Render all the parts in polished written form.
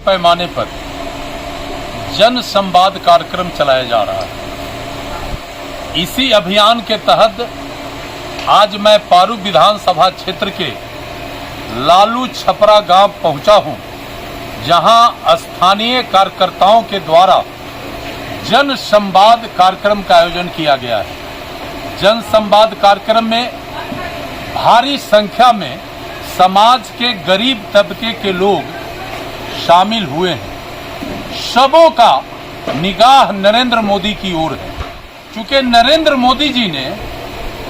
पैमाने पर जन संवाद कार्यक्रम चलाया जा रहा है। इसी अभियान के तहत आज मैं पारू विधानसभा क्षेत्र के लालू छपरा गांव पहुंचा हूं, जहां स्थानीय कार्यकर्ताओं के द्वारा जन संवाद कार्यक्रम का आयोजन किया गया है। जन संवाद कार्यक्रम में भारी संख्या में समाज के गरीब तबके के लोग शामिल हुए हैं। सबों का निगाह नरेंद्र मोदी की ओर है, क्योंकि नरेंद्र मोदी जी ने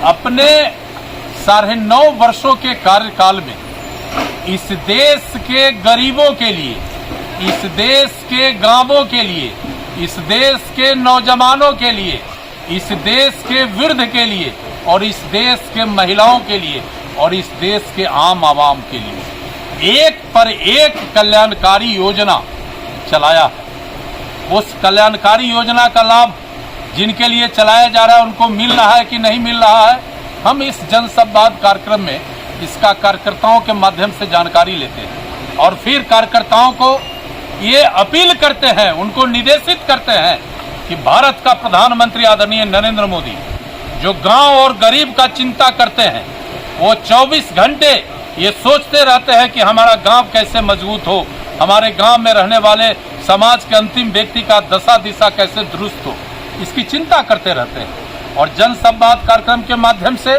अपने 9.5 वर्षों के कार्यकाल में इस देश के गरीबों के लिए, इस देश के गांवों के लिए, इस देश के नौजवानों के लिए, इस देश के वृद्ध के लिए और इस देश के महिलाओं के लिए और इस देश के आम आवाम के लिए एक पर एक कल्याणकारी योजना चलाया है। उस कल्याणकारी योजना का लाभ जिनके लिए चलाया जा रहा है उनको मिल रहा है कि नहीं मिल रहा है, हम इस जन संवाद कार्यक्रम में इसका कार्यकर्ताओं के माध्यम से जानकारी लेते हैं और फिर कार्यकर्ताओं को ये अपील करते हैं, उनको निर्देशित करते हैं कि भारत का प्रधानमंत्री आदरणीय नरेंद्र मोदी जो गांव और गरीब का चिंता करते हैं, वो 24 घंटे ये सोचते रहते हैं कि हमारा गांव कैसे मजबूत हो, हमारे गांव में रहने वाले समाज के अंतिम व्यक्ति का दशा दिशा कैसे दुरुस्त हो, इसकी चिंता करते रहते हैं। और जन संवाद कार्यक्रम के माध्यम से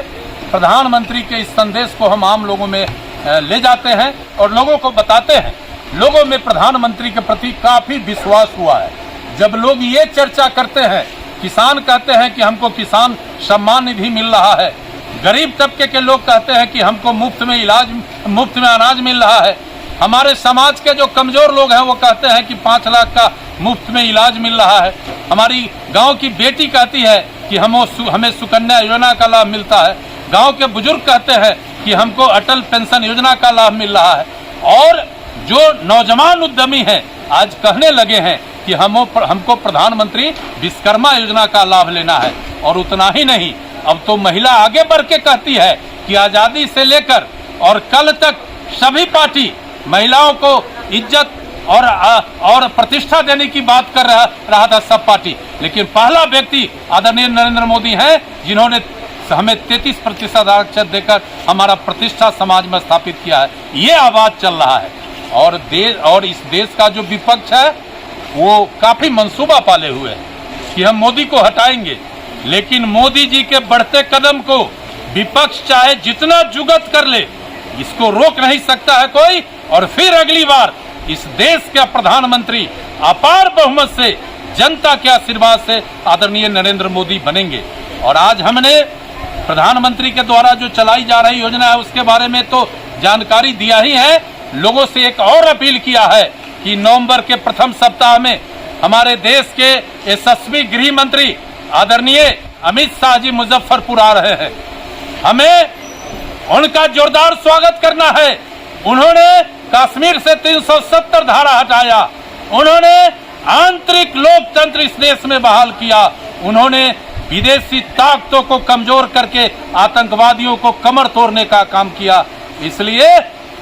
प्रधानमंत्री के इस संदेश को हम आम लोगों में ले जाते हैं और लोगों को बताते हैं। लोगों में प्रधानमंत्री के प्रति काफी विश्वास हुआ है। जब लोग ये चर्चा करते हैं, किसान कहते हैं कि हमको किसान सम्मान निधि मिल रहा है, गरीब तबके के लोग कहते हैं कि हमको मुफ्त में अनाज मिल रहा है, हमारे समाज के जो कमजोर लोग हैं वो कहते हैं कि 5 लाख का मुफ्त में इलाज मिल रहा है, हमारी गांव की बेटी कहती है कि हमें सुकन्या योजना का लाभ मिलता है, गांव के बुजुर्ग कहते हैं कि हमको अटल पेंशन योजना का लाभ मिल रहा है। और जो नौजवान उद्यमी हैं आज कहने लगे हैं कि हमको प्रधानमंत्री विश्वकर्मा योजना का लाभ लेना है। और उतना ही नहीं, अब तो महिला आगे बढ़ के कहती है कि आजादी से लेकर और कल तक सभी पार्टी महिलाओं को इज्जत और प्रतिष्ठा देने की बात कर रहा था सब पार्टी, लेकिन पहला व्यक्ति आदरणीय नरेंद्र मोदी हैं जिन्होंने हमें 33% आरक्षण देकर हमारा प्रतिष्ठा समाज में स्थापित किया है। ये आवाज चल रहा है और इस देश का जो विपक्ष है वो काफी मंसूबा पाले हुए है कि हम मोदी को हटाएंगे, लेकिन मोदी जी के बढ़ते कदम को विपक्ष चाहे जितना जुगत कर ले, इसको रोक नहीं सकता है कोई। और फिर अगली बार इस देश के प्रधानमंत्री अपार बहुमत से, जनता के आशीर्वाद से आदरणीय नरेंद्र मोदी बनेंगे। और आज हमने प्रधानमंत्री के द्वारा जो चलाई जा रही योजना है उसके बारे में तो जानकारी दिया ही है। लोगों से एक और अपील किया है कि नवंबर के प्रथम सप्ताह में हमारे देश के यशस्वी गृह मंत्री आदरणीय अमित शाह जी मुजफ्फरपुर आ रहे हैं। हमें उनका जोरदार स्वागत करना है। उन्होंने कश्मीर से 370 धारा हटाया, उन्होंने आंतरिक लोकतंत्र इस देश में बहाल किया, उन्होंने विदेशी ताकतों को कमजोर करके आतंकवादियों को कमर तोड़ने का काम किया। इसलिए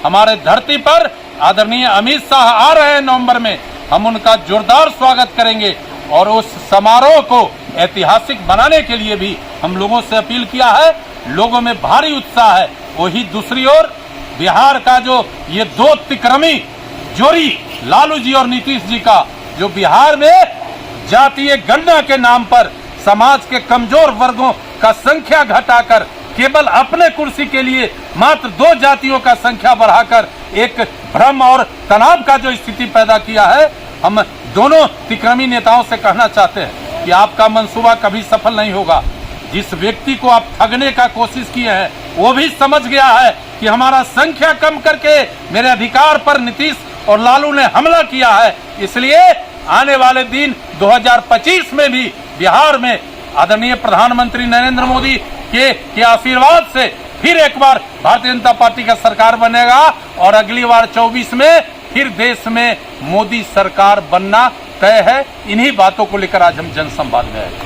हमारे धरती पर आदरणीय अमित शाह आ रहे हैं नवंबर में, हम उनका जोरदार स्वागत करेंगे और उस समारोह को ऐतिहासिक बनाने के लिए भी हम लोगों से अपील किया है। लोगों में भारी उत्साह है। वही दूसरी ओर बिहार का जो ये 2 तिक्रमी जोड़ी लालू जी और नीतीश जी का, जो बिहार में जातीय गणना के नाम पर समाज के कमजोर वर्गों का संख्या घटाकर केवल अपने कुर्सी के लिए मात्र 2 जातियों का संख्या बढ़ाकर एक भ्रम और तनाव का जो स्थिति पैदा किया है, हम दोनों तिक्रमी नेताओं से कहना चाहते हैं कि आपका मंसूबा कभी सफल नहीं होगा। जिस व्यक्ति को आप ठगने का कोशिश किए हैं वो भी समझ गया है कि हमारा संख्या कम करके मेरे अधिकार पर नीतीश और लालू ने हमला किया है। इसलिए आने वाले दिन 2025 में भी बिहार में आदरणीय प्रधानमंत्री नरेंद्र मोदी के आशीर्वाद से फिर एक बार भारतीय जनता पार्टी का सरकार बनेगा और अगली बार 24 में फिर देश में मोदी सरकार बनना तय है। इन्हीं बातों को लेकर आज हम जनसंवाद में हैं।